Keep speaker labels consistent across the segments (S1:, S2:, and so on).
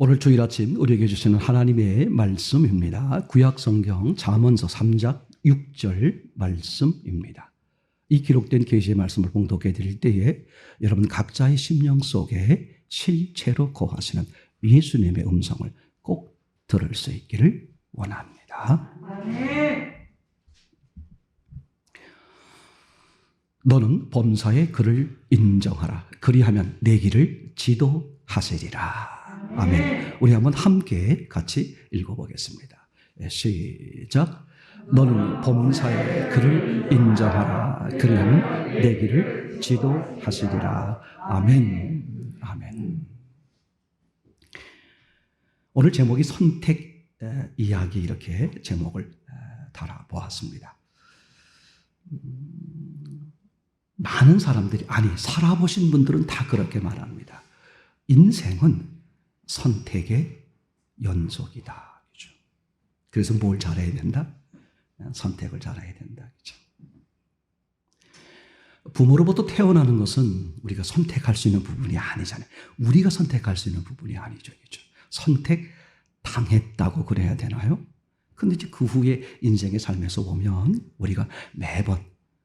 S1: 오늘 주일 아침 우리에게 주시는 하나님의 말씀입니다. 구약성경 잠언서 3장 6절 말씀입니다. 이 기록된 계시의 말씀을 봉독해 드릴 때에 여러분 각자의 심령 속에 실제로 거하시는 예수님의 음성을 꼭 들을 수 있기를 원합니다. 너는 범사의 그를 인정하라. 그리하면 내 길을 지도하시리라. 아멘. 우리 한번 함께 같이 읽어보겠습니다. 시작. 너는 범사의 그를 인정하라. 그리하면 내 길을 지도하시리라. 아멘. 아멘. 오늘 제목이 선택 이야기, 이렇게 제목을 달아보았습니다. 많은 사람들이, 살아보신 분들은 다 그렇게 말합니다. 인생은 선택의 연속이다. 그죠? 그래서 뭘 잘해야 된다? 선택을 잘해야 된다. 그죠? 부모로부터 태어나는 것은 우리가 선택할 수 있는 부분이 아니잖아요. 우리가 선택할 수 있는 부분이 아니죠. 그죠? 선택당했다고 그래야 되나요? 근데 이제 그 후에 인생의 삶에서 보면 우리가 매번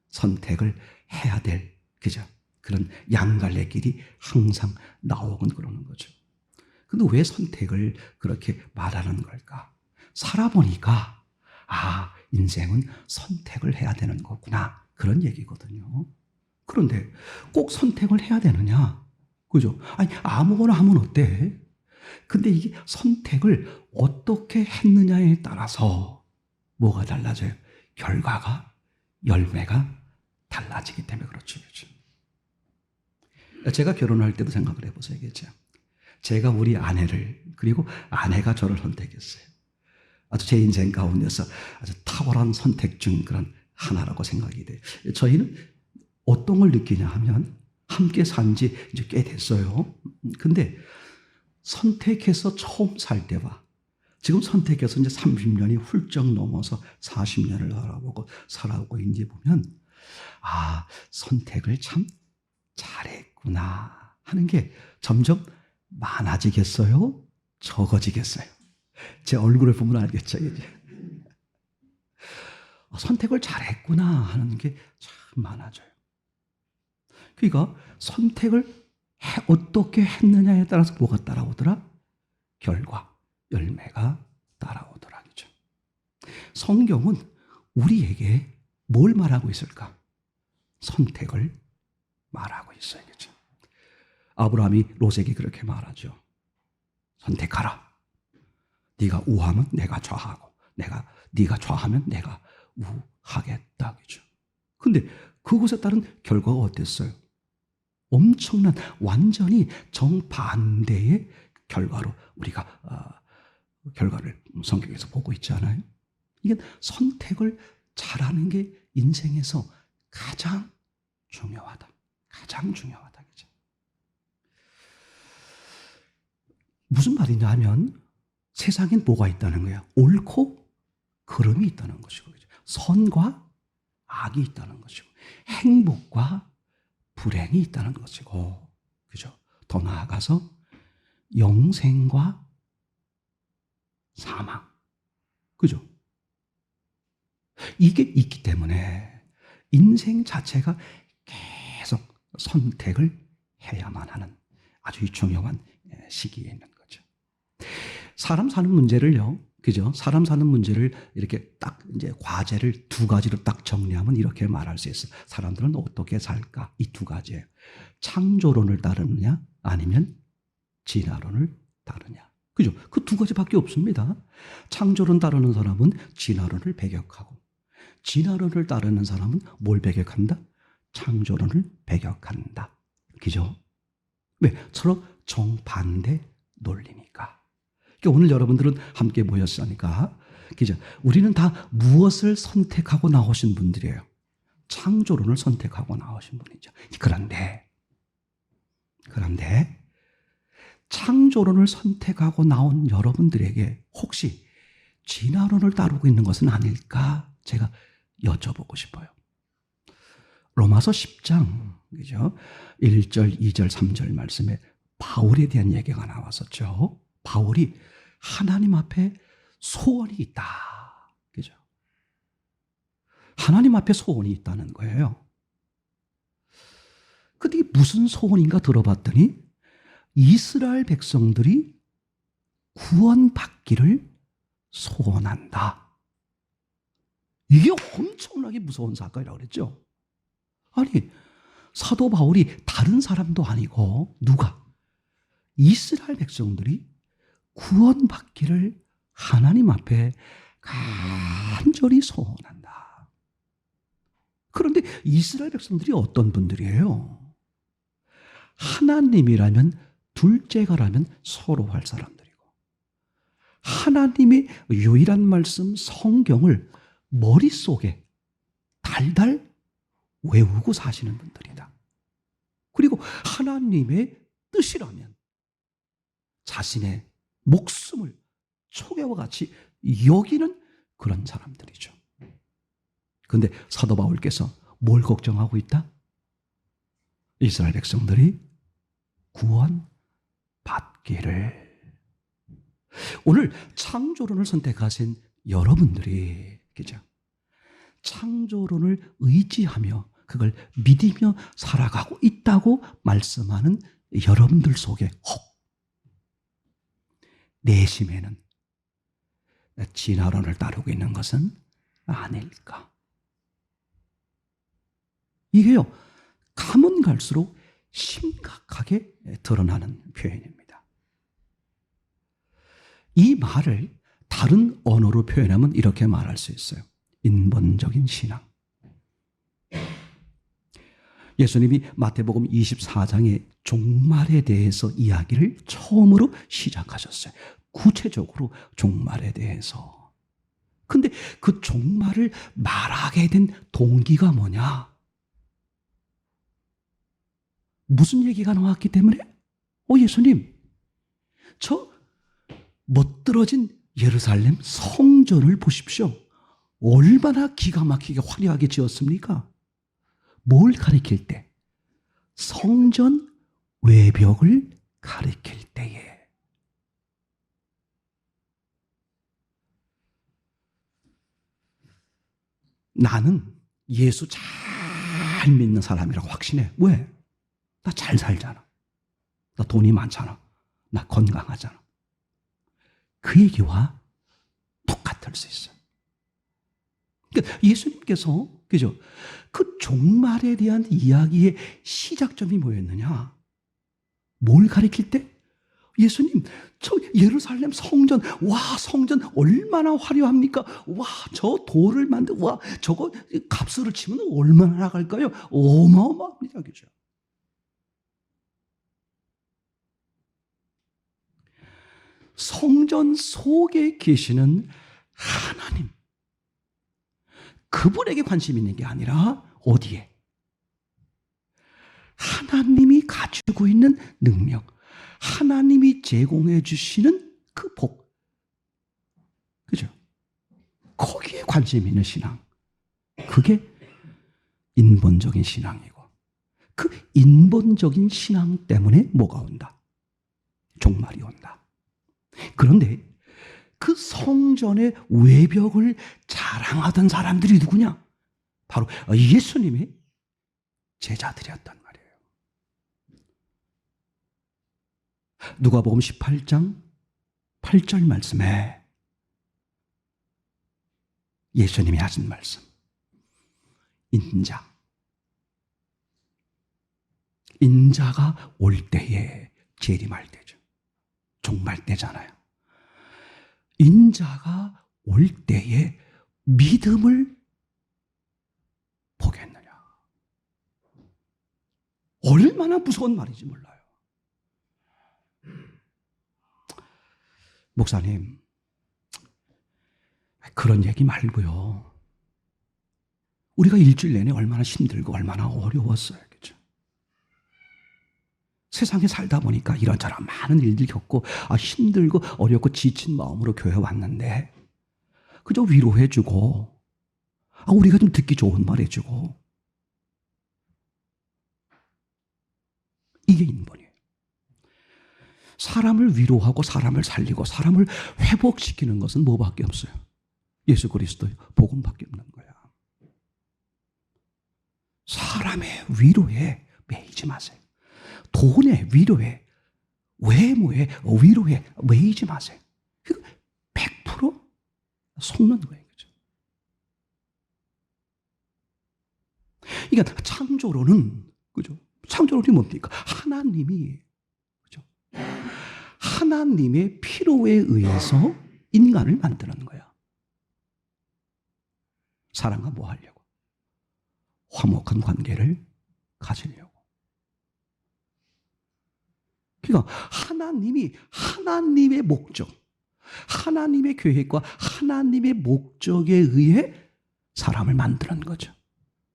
S1: 선택을 해야 될, 그죠? 그런 양갈래길이 항상 나오곤 그러는 거죠. 근데 왜 선택을 그렇게 말하는 걸까? 살아보니까, 인생은 선택을 해야 되는 거구나. 그런 얘기거든요. 그런데 꼭 선택을 해야 되느냐? 그죠? 아무거나 하면 어때? 근데 이게 선택을 어떻게 했느냐에 따라서 뭐가 달라져요? 결과가, 열매가 달라지기 때문에 그렇죠. 그렇죠? 제가 결혼할 때도 생각을 해보세요. 그죠? 제가 우리 아내를, 그리고 아내가 저를 선택했어요. 아주 제 인생 가운데서 아주 탁월한 선택 중 그런 하나라고 생각이 돼요. 저희는 어떤 걸 느끼냐 하면 함께 산 지 이제 꽤 됐어요. 근데 선택해서 처음 살 때와 지금 선택해서 이제 30년이 훌쩍 넘어서 40년을 알아보고 살아오고 이제 보면, 선택을 참 잘했구나 하는 게 점점 많아지겠어요? 적어지겠어요? 제 얼굴을 보면 알겠죠, 이제. 선택을 잘했구나 하는 게 참 많아져요. 그러니까 선택을 어떻게 했느냐에 따라서 뭐가 따라오더라? 결과, 열매가 따라오더라. 그죠? 성경은 우리에게 뭘 말하고 있을까? 선택을 말하고 있어요. 그죠? 아브라함이 롯에게 그렇게 말하죠. 선택하라. 네가 우하면 내가 좌하고, 네가 좌하면 내가 우하겠다. 그죠? 근데 그것에 따른 결과가 어땠어요? 엄청난, 완전히 정반대의 결과로 우리가 결과를 성경에서 보고 있지 않아요? 이게 선택을 잘하는 게 인생에서 가장 중요하다. 가장 중요하다. 그죠? 무슨 말이냐 하면 세상엔 뭐가 있다는 거야? 옳고 그름이 있다는 것이고, 그죠? 선과 악이 있다는 것이고, 행복과 불행이 있다는 것이고, 그죠? 더 나아가서 영생과 사망, 그죠? 이게 있기 때문에 인생 자체가 계속 선택을 해야만 하는 아주 중요한 시기에 있는 거죠. 사람 사는 문제를요, 그죠? 사람 사는 문제를 이렇게 딱 이제 과제를 두 가지로 딱 정리하면 이렇게 말할 수 있어요. 사람들은 어떻게 살까? 이 두 가지예요. 창조론을 따르느냐, 아니면 진화론을 따르냐. 그죠? 그 두 가지밖에 없습니다. 창조론 따르는 사람은 진화론을 배격하고, 진화론을 따르는 사람은 뭘 배격한다? 창조론을 배격한다. 그죠? 왜? 서로 정반대 논리니까. 그러니까 오늘 여러분들은 함께 모였으니까, 그죠? 우리는 다 무엇을 선택하고 나오신 분들이에요? 창조론을 선택하고 나오신 분이죠. 그런데 창조론을 선택하고 나온 여러분들에게 혹시 진화론을 따르고 있는 것은 아닐까? 제가 여쭤보고 싶어요. 로마서 10장, 그죠? 1절, 2절, 3절 말씀에 바울에 대한 얘기가 나왔었죠. 바울이 하나님 앞에 소원이 있다. 그죠? 하나님 앞에 소원이 있다는 거예요. 근데 무슨 소원인가 들어봤더니 이스라엘 백성들이 구원받기를 소원한다. 이게 엄청나게 무서운 사건이라고 그랬죠. 아니, 사도 바울이 다른 사람도 아니고 누가? 이스라엘 백성들이 구원받기를 하나님 앞에 간절히 소원한다. 그런데 이스라엘 백성들이 어떤 분들이에요? 하나님이라면 둘째가라면 서로 할 사람들이고, 하나님의 유일한 말씀 성경을 머릿속에 달달 외우고 사시는 분들이다. 그리고 하나님의 뜻이라면 자신의 목숨을 초계와 같이 여기는 그런 사람들이죠. 그런데 사도 바울께서 뭘 걱정하고 있다? 이스라엘 백성들이 구원받기를. 오늘 창조론을 선택하신 여러분들이, 그죠? 창조론을 의지하며 그걸 믿으며 살아가고 있다고 말씀하는 여러분들 속에 혹 내심에는 진화론을 따르고 있는 것은 아닐까? 이게요, 가면 갈수록 심각하게 드러나는 표현입니다. 이 말을 다른 언어로 표현하면 이렇게 말할 수 있어요. 인본적인 신앙. 예수님이 마태복음 24장의 종말에 대해서 이야기를 처음으로 시작하셨어요. 구체적으로 종말에 대해서. 근데 그 종말을 말하게 된 동기가 뭐냐? 무슨 얘기가 나왔기 때문에? 예수님, 저 멋들어진 예루살렘 성전을 보십시오. 얼마나 기가 막히게 화려하게 지었습니까? 뭘 가리킬 때? 성전 외벽을 가리킬 때에. 나는 예수 잘 믿는 사람이라고 확신해. 왜? 나 잘 살잖아. 나 돈이 많잖아. 나 건강하잖아. 그 얘기와 똑같을 수 있어요. 그러니까 예수님께서, 그죠? 그 종말에 대한 이야기의 시작점이 뭐였느냐? 뭘 가리킬 때? 예수님, 저 예루살렘 성전, 와, 성전 얼마나 화려합니까? 와, 저 돌을 와, 저거 값으로 치면 얼마나 나갈까요? 어마어마합니다. 그죠? 성전 속에 계시는 하나님, 그분에게 관심 있는 게 아니라 어디에? 하나님이 가지고 있는 능력, 하나님이 제공해 주시는 그 복, 그죠? 거기에 관심 있는 신앙, 그게 인본적인 신앙이고, 그 인본적인 신앙 때문에 뭐가 온다? 종말이 온다. 그런데 그 성전의 외벽을 자랑하던 사람들이 누구냐? 바로 예수님의 제자들이었단 말이에요. 누가복음 18장 8절 말씀에 예수님이 하신 말씀. 인자가 올 때에 재림할 때죠. 종말 때잖아요. 인자가 올 때에 믿음을 보겠느냐. 얼마나 무서운 말인지 몰라요. 목사님, 그런 얘기 말고요. 우리가 일주일 내내 얼마나 힘들고 얼마나 어려웠어요. 그죠? 세상에 살다 보니까 이런저런 많은 일들 겪고 힘들고 어렵고 지친 마음으로 교회 왔는데 그저 위로해주고 우리가 좀 듣기 좋은 말 해주고 이게 인본이에요. 사람을 위로하고 사람을 살리고 사람을 회복시키는 것은 뭐밖에 없어요? 예수 그리스도의 복음밖에 없는 거야. 사람의 위로에 매이지 마세요. 돈의 위로에, 외모의 위로에 매이지 마세요. 100% 속는 거예요. 그죠? 그러니까 창조론은, 그죠? 창조론이 뭡니까? 하나님이, 그죠? 하나님의 필요에 의해서 인간을 만드는 거야. 사람과 뭐 하려고? 화목한 관계를 가지려고. 그러니까 하나님이 하나님의 목적, 하나님의 계획과 하나님의 목적에 의해 사람을 만드는 거죠.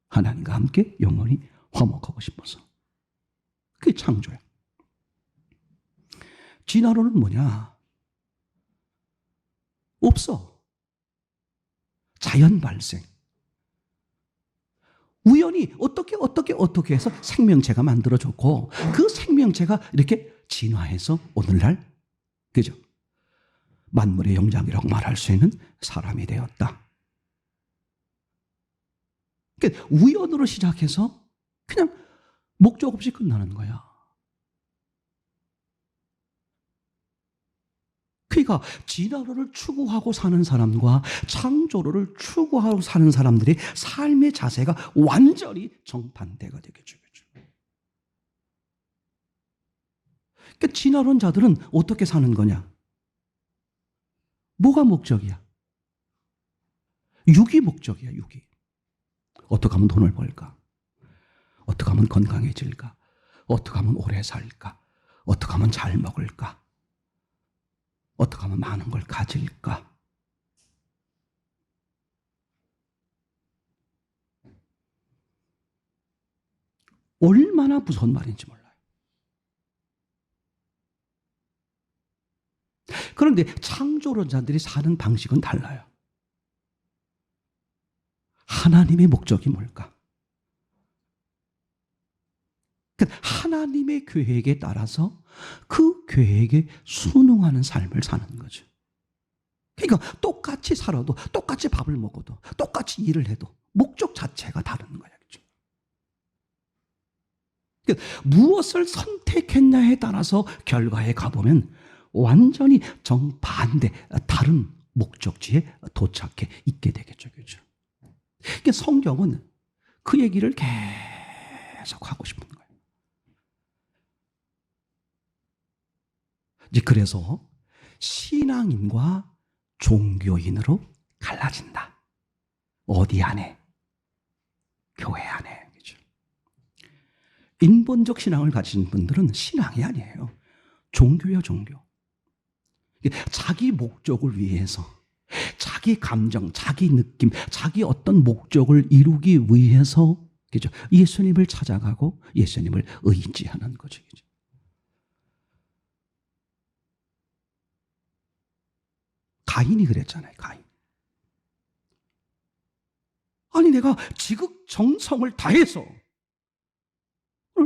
S1: 하나님과 함께 영원히 화목하고 싶어서. 그게 창조예요. 진화론은 뭐냐? 없어. 자연 발생. 우연히 어떻게 해서 생명체가 만들어졌고 그 생명체가 이렇게 진화해서 오늘날, 그죠? 만물의 영장이라고 말할 수 있는 사람이 되었다. 그러니까 우연으로 시작해서 그냥 목적 없이 끝나는 거야. 그러니까 진화론을 추구하고 사는 사람과 창조론을 추구하고 사는 사람들의 삶의 자세가 완전히 정반대가 되겠죠. 그러니까 진화론자들은 어떻게 사는 거냐? 뭐가 목적이야? 육이 목적이야, 육이. 어떻게 하면 돈을 벌까? 어떻게 하면 건강해질까? 어떻게 하면 오래 살까? 어떻게 하면 잘 먹을까? 어떻게 하면 많은 걸 가질까? 얼마나 무서운 말인지 몰라요. 그런데 창조론자들이 사는 방식은 달라요. 하나님의 목적이 뭘까? 하나님의 계획에 따라서 그 계획에 순응하는 삶을 사는 거죠. 그러니까 똑같이 살아도, 똑같이 밥을 먹어도, 똑같이 일을 해도 목적 자체가 다른 거야. 그렇죠? 그러니까 무엇을 선택했냐에 따라서 결과에 가보면 완전히 정반대, 다른 목적지에 도착해 있게 되겠죠. 그렇죠? 그러니까 성경은 그 얘기를 계속 하고 싶은 거예요. 이제 그래서 신앙인과 종교인으로 갈라진다. 어디 안에? 교회 안에. 그렇죠? 인본적 신앙을 가진 분들은 신앙이 아니에요. 종교예요, 종교. 자기 목적을 위해서, 자기 감정, 자기 느낌, 자기 어떤 목적을 이루기 위해서, 그죠? 예수님을 찾아가고 예수님을 의지하는 거죠. 그죠? 가인이 그랬잖아요, 가인. 아니, 내가 지극정성을 다해서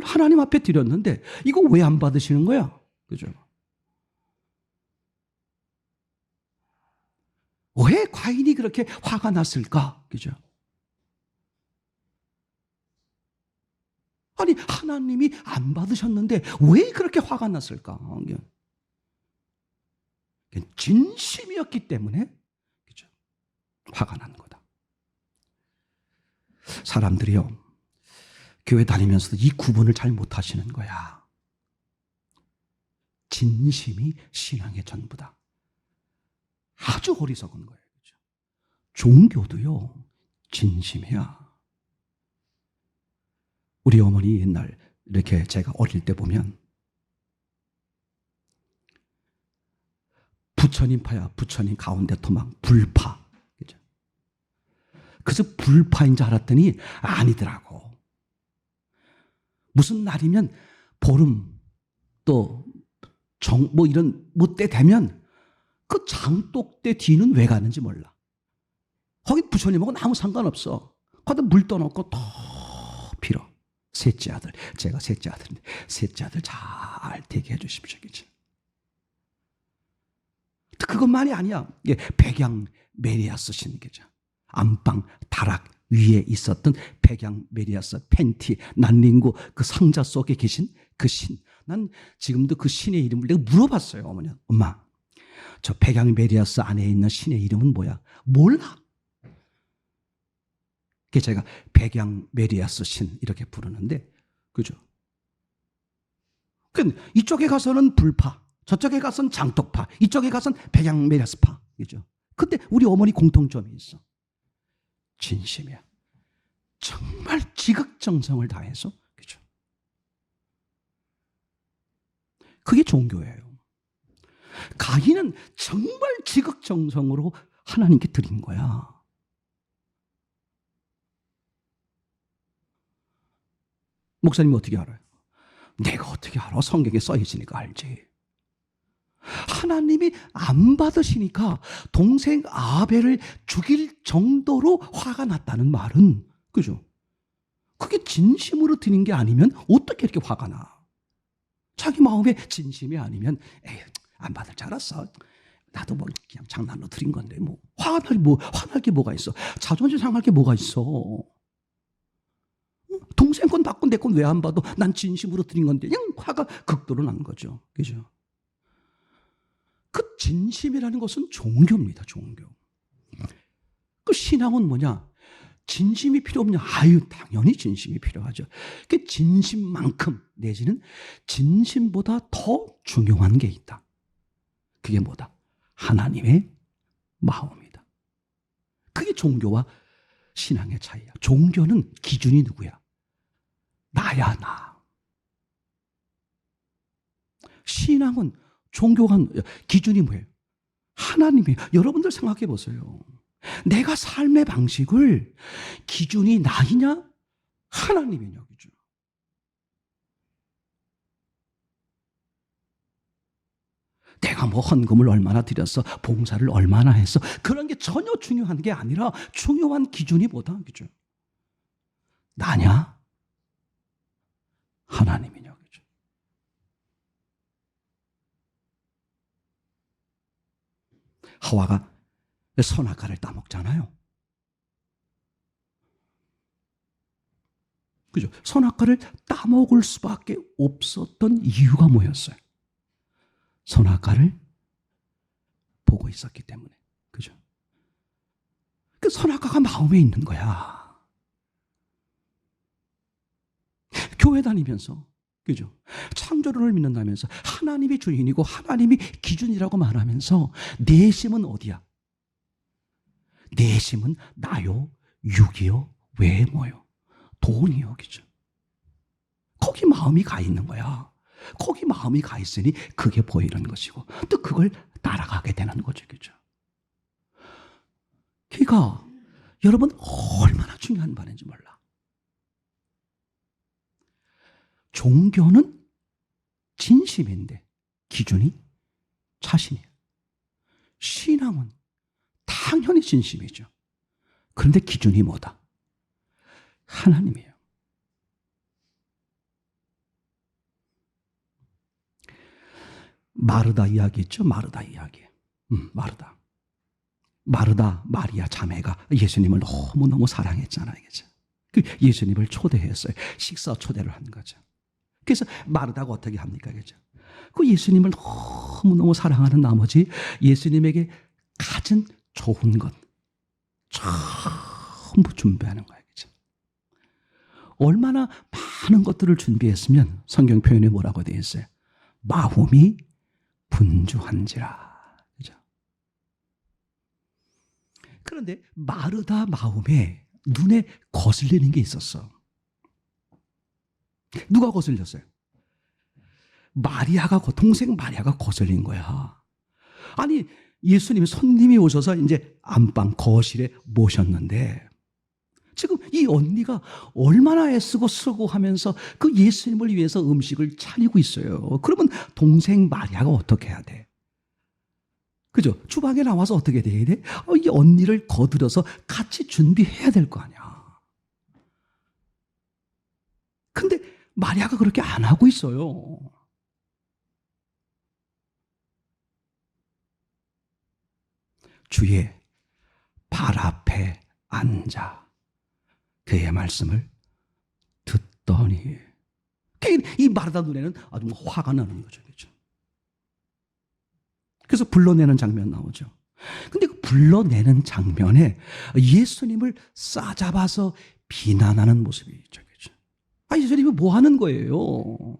S1: 하나님 앞에 드렸는데 이거 왜 안 받으시는 거야? 그죠? 왜 가인이 그렇게 화가 났을까? 그죠? 아니, 하나님이 안 받으셨는데 왜 그렇게 화가 났을까? 진심이었기 때문에, 그죠? 화가 난 거다. 사람들이요, 교회 다니면서도 이 구분을 잘 못하시는 거야. 진심이 신앙의 전부다. 아주 어리석은 거예요. 그죠? 종교도요, 진심이야. 우리 어머니 옛날 이렇게 제가 어릴 때 보면 부처님파야, 부처님 가운데 토막, 불파. 그죠? 그래서 불파인 줄 알았더니 아니더라고. 무슨 날이면 보름, 또 뭐 이런 뭐 때 되면 그 장독대 뒤는 왜 가는지 몰라. 거기 부처님하고는 아무 상관없어. 거기다 물 떠놓고 더 빌어. 셋째 아들, 제가 셋째 아들인데 셋째 아들 잘 되게 해주십시오. 그죠? 그것만이 아니야. 이게 백양 메리아스 신기죠. 안방 다락 위에 있었던 백양 메리아스 팬티 난링구 그 상자 속에 계신 그 신. 난 지금도 그 신의 이름을 내가 물어봤어요. 어머니, 엄마, 저 백양 메리아스 안에 있는 신의 이름은 뭐야? 몰라. 그래서 제가 백양 메리아스 신 이렇게 부르는데, 그죠? 그러니까 이쪽에 가서는 불파, 저쪽에 가서는 장독파, 이쪽에 가서는 백양 메리아스파, 그죠? 근데 우리 어머니 공통점이 있어. 진심이야. 정말 지극정성을 다해서, 그죠? 그게 종교예요. 가인은 정말 지극정성으로 하나님께 드린 거야. 목사님이 어떻게 알아요? 내가 어떻게 알아? 성경에 써 있으니까 알지. 하나님이 안 받으시니까 동생 아벨을 죽일 정도로 화가 났다는 말은, 그죠? 그게 진심으로 드린 게 아니면 어떻게 이렇게 화가 나? 자기 마음에 진심이 아니면 에이, 안 받을 줄 알았어. 나도 뭐 그냥 장난으로 드린 건데 뭐 화날 게 뭐가 있어? 자존심 상할 게 뭐가 있어? 동생 건 받고 내 건 왜 안 받아? 난 진심으로 드린 건데 그냥 화가 극도로 난 거죠. 그죠? 그 진심이라는 것은 종교입니다. 종교. 그 신앙은 뭐냐? 진심이 필요 없냐? 아유, 당연히 진심이 필요하죠. 그 진심만큼 내지는 진심보다 더 중요한 게 있다. 그게 뭐다? 하나님의 마음이다. 그게 종교와 신앙의 차이야. 종교는 기준이 누구야? 나야, 나. 신앙은 종교가 기준이 뭐예요? 하나님이에요. 여러분들 생각해 보세요. 내가 삶의 방식을 기준이 나이냐 하나님이냐, 그죠? 내가 뭐 헌금을 얼마나 드렸어, 봉사를 얼마나 했어, 그런 게 전혀 중요한 게 아니라 중요한 기준이 뭐다, 그죠? 나냐 하나님이냐, 그죠? 하와가 선악과를 따먹잖아요. 그죠? 선악과를 따먹을 수밖에 없었던 이유가 뭐였어요? 선악과를 보고 있었기 때문에. 그죠? 그 선악과가 마음에 있는 거야. 교회 다니면서, 그죠? 창조론을 믿는다면서 하나님이 주인이고 하나님이 기준이라고 말하면서 내심은 어디야? 내심은 나요, 육이요, 외모요, 돈이요, 그죠? 거기 마음이 가 있는 거야. 거기 마음이 가 있으니 그게 보이는 것이고 또 그걸 따라가게 되는 거죠, 그죠? 그러니까 여러분 얼마나 중요한 말인지 몰라. 종교는 진심인데 기준이 자신이에요. 신앙은 당연히 진심이죠. 그런데 기준이 뭐다? 하나님이에요. 마르다 이야기 있죠? 마르다 이야기. 마르다 마리아 자매가 예수님을 너무너무 사랑했잖아요. 그죠? 그 예수님을 초대했어요. 식사 초대를 한 거죠. 그래서 마르다가 어떻게 합니까? 그죠? 그 예수님을 너무너무 사랑하는 나머지 예수님에게 가진 좋은 것 전부 준비하는 거예요. 그죠? 얼마나 많은 것들을 준비했으면 성경 표현에 뭐라고 되어 있어요? 마음이 분주한지라. 그죠? 그런데 마르다 마음에 눈에 거슬리는 게 있었어. 누가 거슬렸어요? 마리아가, 동생 마리아가 거슬린 거야. 아니, 예수님이 손님이 오셔서 이제 안방 거실에 모셨는데 지금 이 언니가 얼마나 애쓰고 쓰고 하면서 그 예수님을 위해서 음식을 차리고 있어요. 그러면 동생 마리아가 어떻게 해야 돼? 그죠? 주방에 나와서 어떻게 돼야 돼? 이 언니를 거들여서 같이 준비해야 될 거 아니야. 근데 마리아가 그렇게 안 하고 있어요. 주의 발 앞에 앉아 그의 말씀을 듣더니, 이 마르다 눈에는 아주 화가 나는 거죠. 그렇죠? 그래서 불러내는 장면 나오죠. 근데 그 불러내는 장면에 예수님을 싸잡아서 비난하는 모습이 있죠. 그렇죠? 예수님이 뭐 하는 거예요?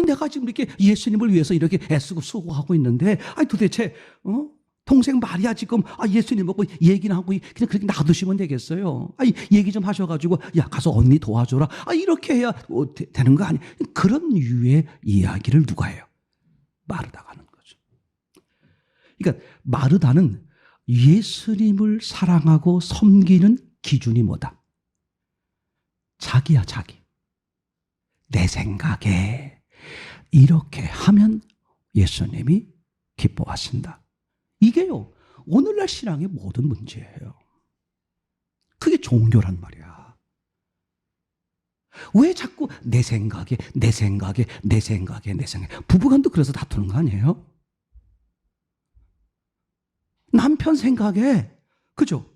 S1: 내가 지금 이렇게 예수님을 위해서 이렇게 애쓰고 수고하고 있는데, 도대체, 동생 마리아 지금, 예수님 먹고 얘기나 하고, 그냥 그렇게 놔두시면 되겠어요? 얘기 좀 하셔가지고, 야, 가서 언니 도와줘라. 이렇게 해야 되는 거 아니에요? 그런 류의 이야기를 누가 해요? 마르다가 하는 거죠. 그러니까, 마르다는 예수님을 사랑하고 섬기는 기준이 뭐다? 자기야, 자기. 내 생각에 이렇게 하면 예수님이 기뻐하신다. 이게요, 오늘날 신앙의 모든 문제예요. 그게 종교란 말이야. 왜 자꾸 내 생각에, 내 생각에, 내 생각에, 내 생각에. 부부간도 그래서 다투는 거 아니에요? 남편 생각에, 그죠?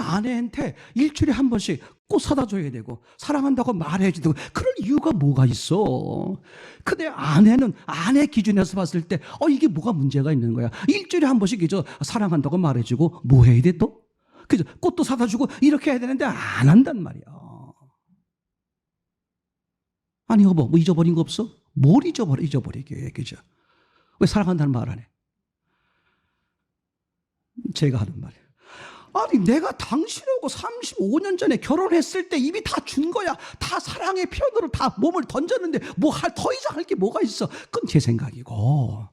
S1: 아내한테 일주일에 한 번씩 꽃 사다 줘야 되고 사랑한다고 말해야지 되고, 그럴 이유가 뭐가 있어? 근데 아내는 아내 기준에서 봤을 때 이게 뭐가 문제가 있는 거야? 일주일에 한 번씩 사랑한다고 말해주고 뭐 해야 돼 또? 그죠? 꽃도 사다 주고 이렇게 해야 되는데 안 한단 말이야. 여보, 뭐 잊어버린 거 없어? 뭘 잊어버리게, 그죠? 왜 사랑한다는 말 안 해? 제가 하는 말이에요. 내가 당신하고 35년 전에 결혼했을 때 이미 다 준 거야. 다 사랑의 표현으로 다 몸을 던졌는데 더 이상 할 게 뭐가 있어? 그건 제 생각이고,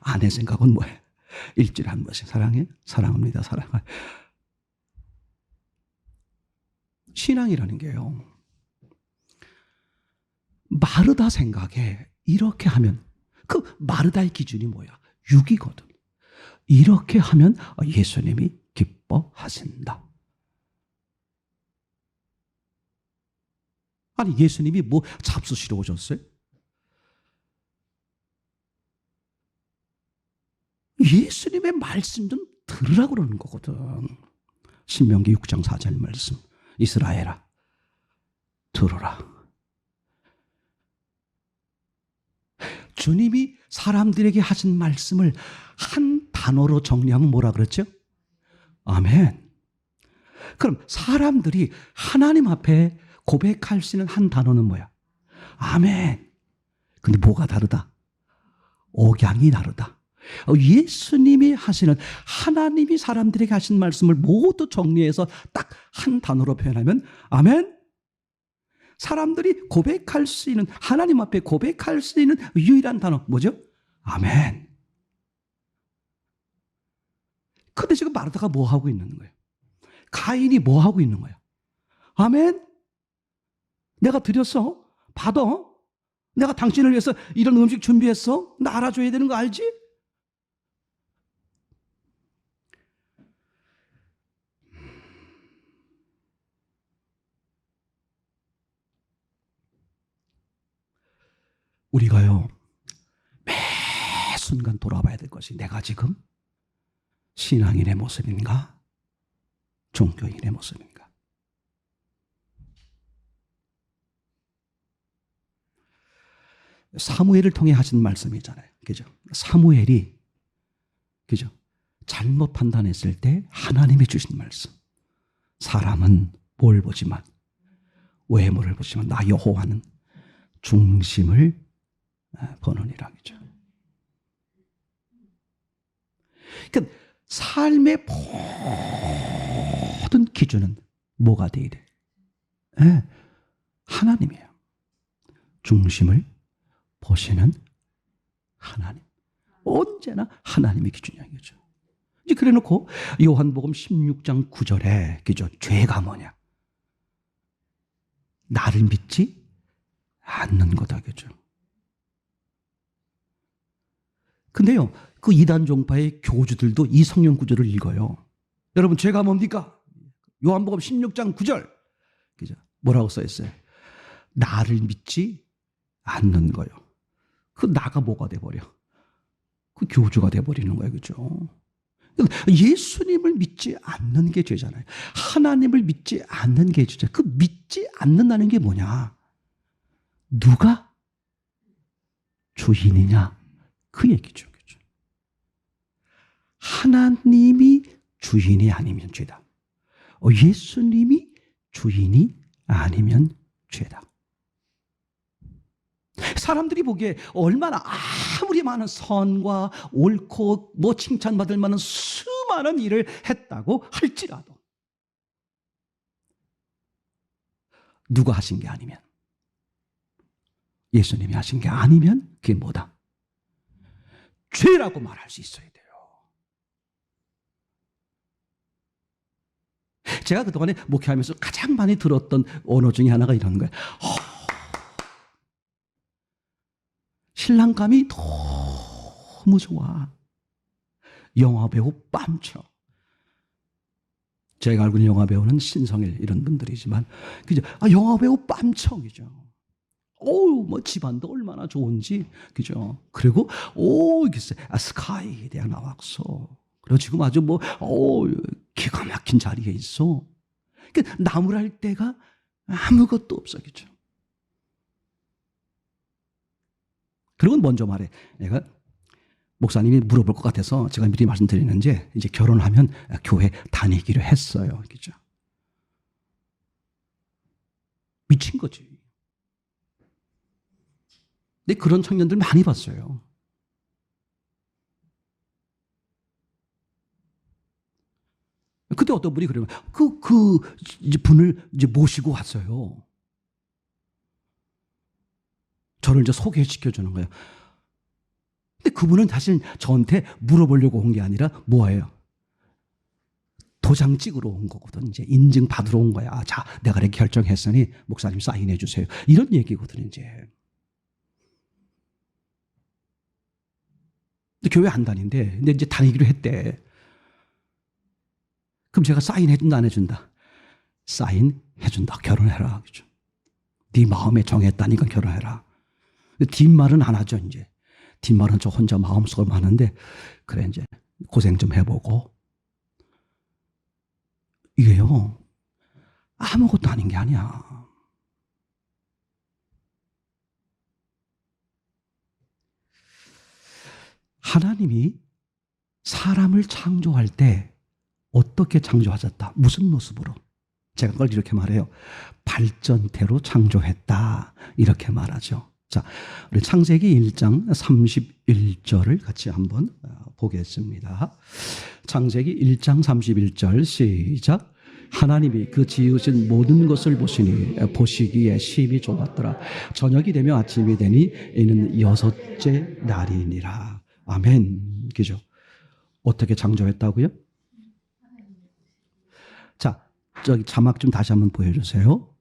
S1: 아내 생각은 뭐예요? 일주일에 한 번씩 사랑해? 사랑합니다. 사랑해. 신앙이라는 게요, 마르다 생각에 이렇게 하면, 그 마르다의 기준이 뭐야? 육이거든. 이렇게 하면 예수님이 기뻐하신다. 예수님이 뭐 잡수시러 오셨어요? 예수님의 말씀 좀 들으라고 그러는 거거든. 신명기 6장 4절 말씀. 이스라엘아, 들어라. 주님이 사람들에게 하신 말씀을 한 단어로 정리하면 뭐라 그랬죠? 아멘. 그럼 사람들이 하나님 앞에 고백할 수 있는 한 단어는 뭐야? 아멘. 근데 뭐가 다르다? 억양이 다르다. 예수님이 하시는, 하나님이 사람들에게 하신 말씀을 모두 정리해서 딱 한 단어로 표현하면 아멘. 사람들이 고백할 수 있는, 하나님 앞에 고백할 수 있는 유일한 단어 뭐죠? 아멘. 근데 지금 마르다가 뭐 하고 있는 거예요? 가인이 뭐 하고 있는 거야? 아멘. 내가 드렸어. 받아. 내가 당신을 위해서 이런 음식 준비했어. 나 알아줘야 되는 거 알지? 우리가요, 매 순간 돌아봐야 될 것이, 내가 지금 신앙인의 모습인가? 종교인의 모습인가? 사무엘을 통해 하신 말씀이잖아요. 그죠? 사무엘이, 그죠? 잘못 판단했을 때 하나님이 주신 말씀. 사람은 뭘 보지만, 외모를 보지만 나 여호와는 중심을 보느니라. 그죠? 그러니까 삶의 모든 기준은 뭐가 돼야 돼? 하나님이에요. 중심을 보시는 하나님. 언제나 하나님의 기준이야. 그죠? 이제 그래 놓고 요한복음 16장 9절에, 그죠? 죄가 뭐냐? 나를 믿지 않는 거다. 그죠? 근데요, 그 이단 종파의 교주들도 이 성경 구절을 읽어요. 여러분, 죄가 뭡니까? 요한복음 16장 9절. 그죠? 뭐라고 써 있어요? 나를 믿지 않는 거요. 그 나가 뭐가 돼버려? 그 교주가 돼버리는 거예요. 그죠? 예수님을 믿지 않는 게 죄잖아요. 하나님을 믿지 않는 게 죄잖아요. 그 믿지 않는다는 게 뭐냐? 누가 주인이냐? 그 얘기죠. 그죠? 하나님이 주인이 아니면 죄다. 예수님이 주인이 아니면 죄다. 사람들이 보기에 얼마나 아무리 많은 선과 옳고 칭찬받을 만한 수많은 일을 했다고 할지라도 누가 하신 게 아니면, 예수님이 하신 게 아니면 그게 뭐다? 죄라고 말할 수 있어야 돼요. 제가 그동안에 목회하면서 가장 많이 들었던 언어 중에 하나가 이런 거예요. 신랑감이 너무 좋아. 영화배우 빰쳐. 제가 알고 있는 영화배우는 신성일 이런 분들이지만, 그죠? 영화배우 빰청이죠. 집안도 얼마나 좋은지, 그죠? 그리고, 글쎄, 스카이 대학 나왔어. 그리고 지금 아주 기가 막힌 자리에 있어. 그러니까 나무랄 데가 아무것도 없어, 그죠? 그리고 먼저 말해. 내가 목사님이 물어볼 것 같아서 제가 미리 말씀드리는지, 이제 결혼하면 교회 다니기로 했어요. 그죠? 미친 거지. 근데 그런 청년들 많이 봤어요. 그때 어떤 분이 그러면 이제 분을 이제 모시고 왔어요. 저를 이제 소개시켜 주는 거예요. 근데 그분은 사실 저한테 물어보려고 온 게 아니라 뭐예요? 도장 찍으러 온 거거든. 이제 인증 받으러 온 거야. 자, 내가 이렇게 결정했으니 목사님 사인해 주세요. 이런 얘기거든, 이제. 근데 교회 안 다닌대. 근데 이제 다니기로 했대. 그럼 제가 사인해준다, 안 해준다? 사인해준다. 결혼해라. 그죠? 네 마음에 정했다니까 결혼해라. 뒷말은 안 하죠, 이제. 뒷말은 저 혼자 마음속으로 하는데, 그래, 이제 고생 좀 해보고. 이게요, 아무것도 아닌 게 아니야. 하나님이 사람을 창조할 때 어떻게 창조하셨다? 무슨 모습으로? 제가 그걸 이렇게 말해요. 발전태로 창조했다. 이렇게 말하죠. 자, 우리 창세기 1장 31절을 같이 한번 보겠습니다. 창세기 1장 31절 시작. 하나님이 그 지으신 모든 것을 보시기에 심히 좋았더라. 저녁이 되며 아침이 되니 이는 여섯째 날이니라. 아멘. 그죠? 어떻게 창조했다고요? 자, 저기 자막 좀 다시 한번 보여주세요.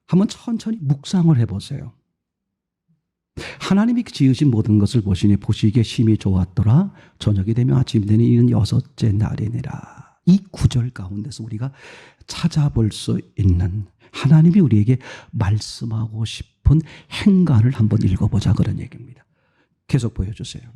S1: 한번 천천히 묵상을 해보세요. 하나님이 지으신 모든 것을 보시기에 심히 좋았더라. 저녁이 되면 아침이 되니 이는 여섯째 날이니라. 이 구절 가운데서 우리가 찾아볼 수 있는 하나님이 우리에게 말씀하고 싶은 행간을 한번 읽어보자, 그런 얘기입니다. 계속 보여주세요.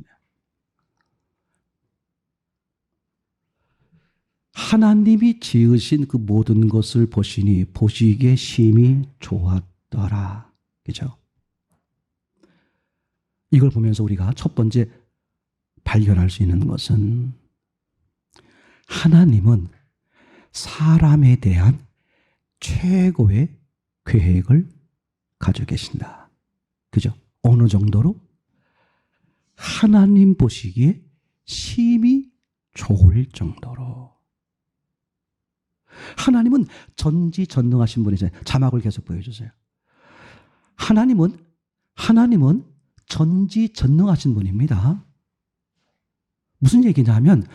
S1: 하나님이 지으신 그 모든 것을 보시기에 심히 좋았더라. 그죠? 이걸 보면서 우리가 첫 번째 발견할 수 있는 것은, 하나님은 사람에 대한 최고의 계획을 가지고 계신다. 그죠? 어느 정도로? 하나님 보시기에 심히 좋을 정도로. 하나님은 전지전능하신 분이잖아요. 자막을 계속 보여주세요. 하나님은 전지전능하신 분입니다. 무슨 얘기냐면,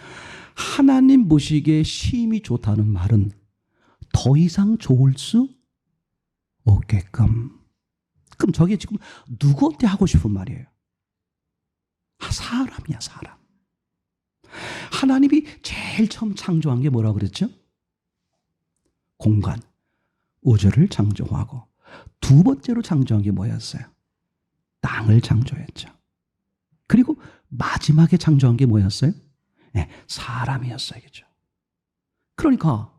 S1: 하나님 보시기에 심히 좋다는 말은 더 이상 좋을 수 없게끔. 그럼 저게 지금 누구한테 하고 싶은 말이에요? 사람이야, 사람. 하나님이 제일 처음 창조한 게 뭐라고 그랬죠? 공간, 우주를 창조하고, 두 번째로 창조한 게 뭐였어요? 땅을 창조했죠. 그리고 마지막에 창조한 게 뭐였어요? 네, 사람이었어요. 그죠? 그러니까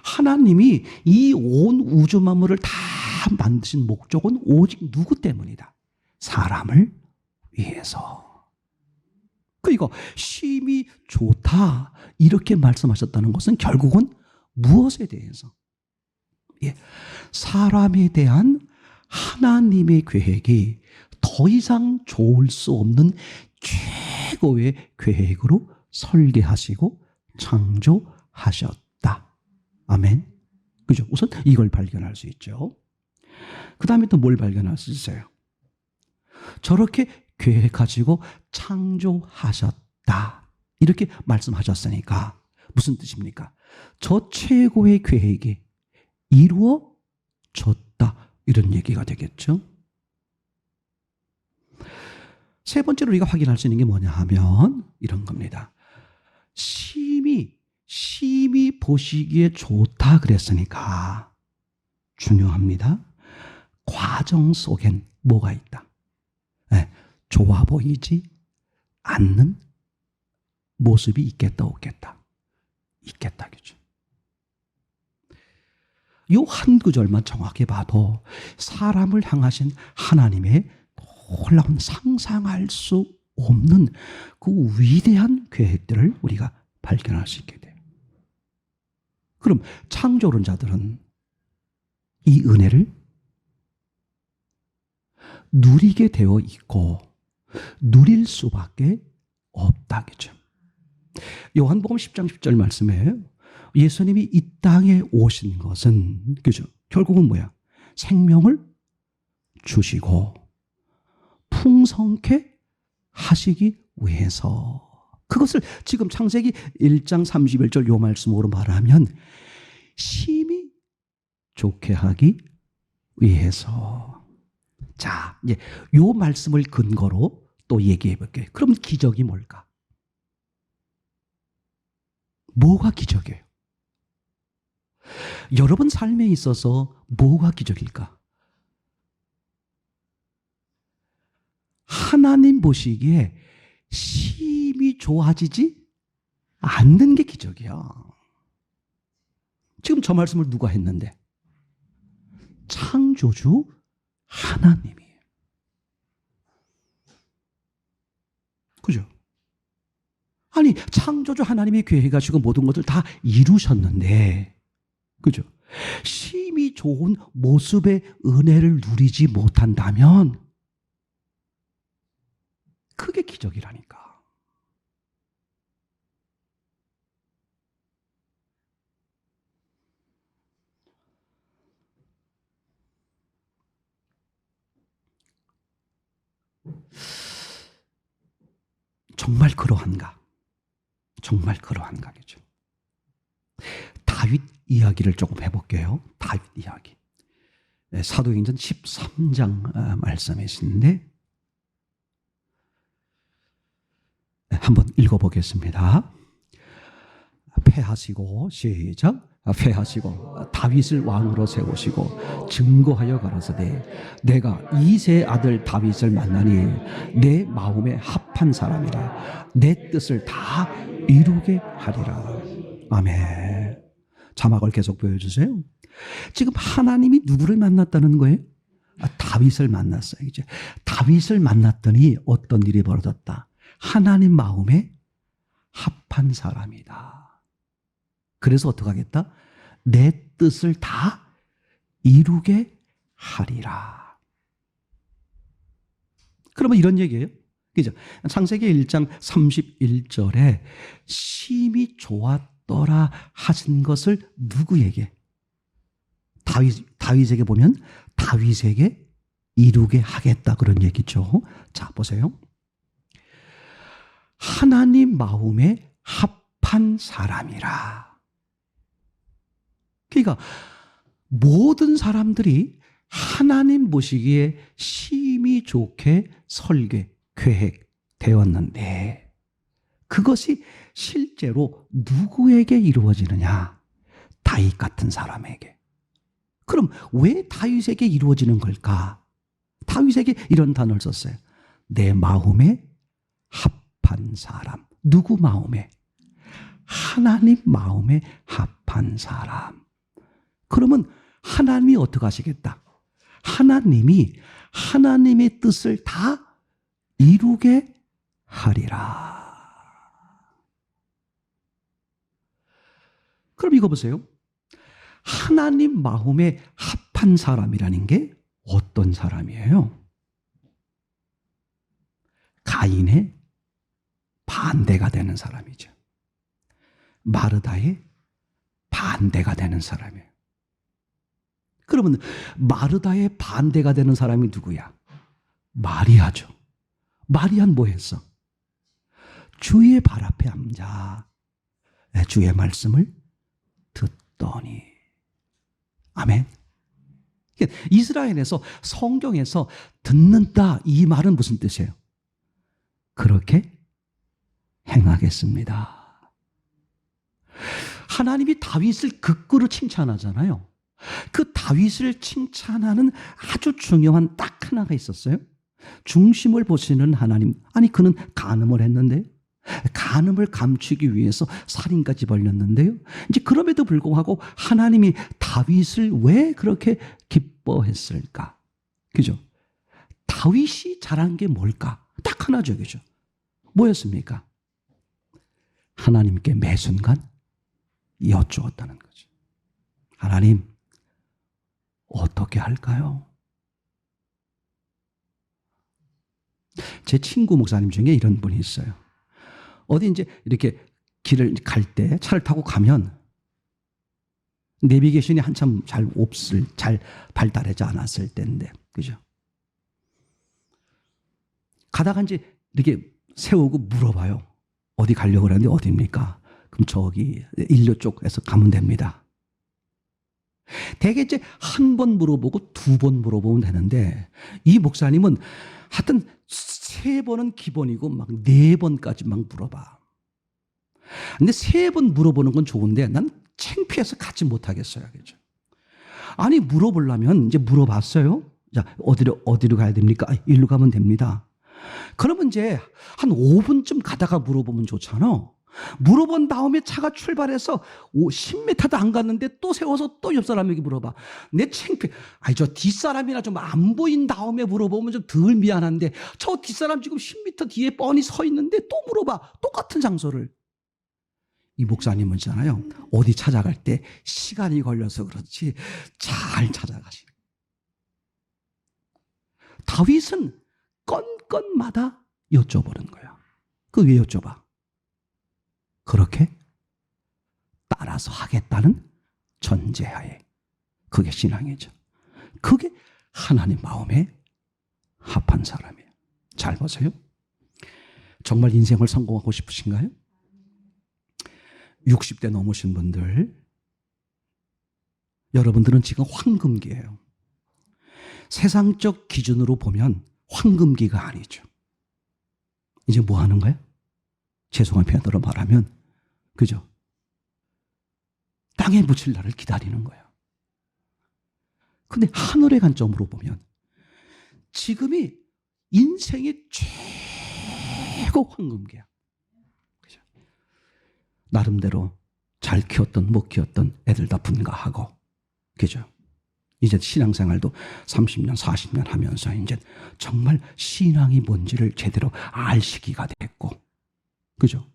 S1: 하나님이 이 온 우주 만물을 다 만드신 목적은 오직 누구 때문이다? 사람을 위해서. 그러니까 심히 좋다 이렇게 말씀하셨다는 것은 결국은 무엇에 대해서? 예, 사람에 대한 하나님의 계획이 더 이상 좋을 수 없는 최고의 계획으로 설계하시고 창조하셨다. 아멘. 그죠? 우선 이걸 발견할 수 있죠. 그 다음에 또 뭘 발견할 수 있어요? 저렇게 계획하시고 창조하셨다. 이렇게 말씀하셨으니까 무슨 뜻입니까? 저 최고의 계획이 이루어졌다. 이런 얘기가 되겠죠. 세 번째로 우리가 확인할 수 있는 게 뭐냐 하면 이런 겁니다. 심히 보시기에 좋다 그랬으니까 중요합니다. 과정 속엔 뭐가 있다? 네, 좋아 보이지 않는 모습이 있겠다 없겠다? 있겠다. 그죠? 이 한 구절만 정확히 봐도 사람을 향하신 하나님의 놀라운 상상할 수 없는 그 위대한 계획들을 우리가 발견할 수 있게 돼요. 그럼 창조론자들은 이 은혜를 누리게 되어 있고 누릴 수밖에 없다겠죠. 요한복음 10장 10절 말씀에 예수님이 이 땅에 오신 것은 그죠? 결국은 뭐야? 생명을 주시고 풍성케 하시기 위해서. 그것을 지금 창세기 1장 31절 요 말씀으로 말하면 심히 좋게 하기 위해서. 자, 이제 요 말씀을 근거로 또 얘기해 볼게요. 그럼 기적이 뭘까? 뭐가 기적이에요? 여러분 삶에 있어서 뭐가 기적일까? 하나님 보시기에 심히 좋아지지 않는 게 기적이야. 지금 저 말씀을 누가 했는데? 창조주 하나님이에요. 그죠? 아니, 창조주 하나님이 계획하시고 모든 것을 다 이루셨는데, 그죠? 심히 좋은 모습의 은혜를 누리지 못한다면 그게 기적이라니까. 정말 그러한가? 정말 그러한가? 그죠? 다윗 이야기를 조금 해볼게요. 다윗 이야기. 사도행전 13장 말씀에 있는데 한번 읽어보겠습니다. 패하시고 시작. 패하시고 다윗을 왕으로 세우시고 증거하여 가라사대 내가 이세 아들 다윗을 만나니 내 마음에 합한 사람이라 내 뜻을 다 이루게 하리라. 아멘. 자막을 계속 보여주세요. 지금 하나님이 누구를 만났다는 거예요? 다윗을 만났어요. 이제 다윗을 만났더니 어떤 일이 벌어졌다. 하나님 마음에 합한 사람이다. 그래서 어떻게 하겠다? 내 뜻을 다 이루게 하리라. 그러면 이런 얘기예요. 그죠? 창세기 1장 31절에 심히 좋았더라 하신 것을 누구에게? 다윗에게 보면 다윗에게 이루게 하겠다 그런 얘기죠. 자, 보세요. 하나님 마음에 합한 사람이라. 그러니까 모든 사람들이 하나님 보시기에 심히 좋게 설계, 계획되었는데 그것이 실제로 누구에게 이루어지느냐? 다윗 같은 사람에게. 그럼 왜 다윗에게 이루어지는 걸까? 다윗에게 이런 단어를 썼어요. 내 마음에 합한 사람. 누구 마음에? 하나님 마음에 합한 사람. 그러면 하나님이 어떻게 하시겠다? 하나님이 하나님의 뜻을 다 이루게 하리라. 그럼 이거 보세요. 하나님 마음에 합한 사람이라는 게 어떤 사람이에요? 가인의 반대가 되는 사람이죠. 마르다의 반대가 되는 사람이에요. 그러면 마르다의 반대가 되는 사람이 누구야? 마리아죠. 마리아는 뭐 했어? 주의 발 앞에 앉아 주의 말씀을 듣더니. 아멘. 이스라엘에서 성경에서 듣는다 이 말은 무슨 뜻이에요? 그렇게 행하겠습니다. 하나님이 다윗을 극구로 칭찬하잖아요. 그 다윗을 칭찬하는 아주 중요한 딱 하나가 있었어요. 중심을 보시는 하나님. 아니 그는 간음을 했는데 간음을 감추기 위해서 살인까지 벌였는데요. 이제 그럼에도 불구하고 하나님이 다윗을 왜 그렇게 기뻐했을까? 그죠? 다윗이 잘한 게 뭘까? 딱 하나죠. 그죠? 뭐였습니까? 하나님께 매 순간 여쭈었다는 거죠. 하나님, 어떻게 할까요? 제 친구 목사님 중에 이런 분이 있어요. 어디 이제 이렇게 길을 갈 때 차를 타고 가면 내비게이션이 한참 잘 발달하지 않았을 때인데, 그죠? 가다가 이제 이렇게 세우고 물어봐요. 어디 가려고 그러는데 어디입니까? 그럼 저기 인도 쪽에서 가면 됩니다. 대개 이제 한 번 물어보고 두 번 물어보면 되는데 이 목사님은 하여튼 3번은 기본이고 막 4번까지 막 물어봐. 근데 3번 물어보는 건 좋은데 난 창피해서 가지 못하겠어요. 그죠? 아니 물어보려면 이제 물어봤어요. 자, 어디로 가야 됩니까? 일로 가면 됩니다. 그러면 이제 한 5분쯤 가다가 물어보면 좋잖아. 물어본 다음에 차가 출발해서 10m도 안 갔는데 또 세워서 또 옆 사람에게 물어봐. 내 창피해. 아니 저 뒷사람이나 좀 안 보인 다음에 물어보면 좀 덜 미안한데 저 뒷사람 지금 10m 뒤에 뻔히 서 있는데 또 물어봐. 똑같은 장소를. 이 목사님은 있잖아요. 어디 찾아갈 때 시간이 걸려서 그렇지 잘 찾아가시. 다윗은 건건마다 여쭤보는 거야. 그 왜 여쭤봐? 그렇게 따라서 하겠다는 전제하에. 그게 신앙이죠. 그게 하나님 마음에 합한 사람이에요. 잘 보세요. 정말 인생을 성공하고 싶으신가요? 60대 넘으신 분들, 여러분들은 지금 황금기예요. 세상적 기준으로 보면 황금기가 아니죠. 이제 뭐 하는 거야? 죄송한 표현으로 말하면, 그죠? 땅에 묻힐 날을 기다리는 거야. 근데 하늘의 관점으로 보면 지금이 인생의 최고 황금기야. 그죠? 나름대로 잘 키웠던 못 키웠던 애들 다 분가하고, 그죠? 이제 신앙생활도 30년, 40년 하면서 이제 정말 신앙이 뭔지를 제대로 알 시기가 됐고, 그죠?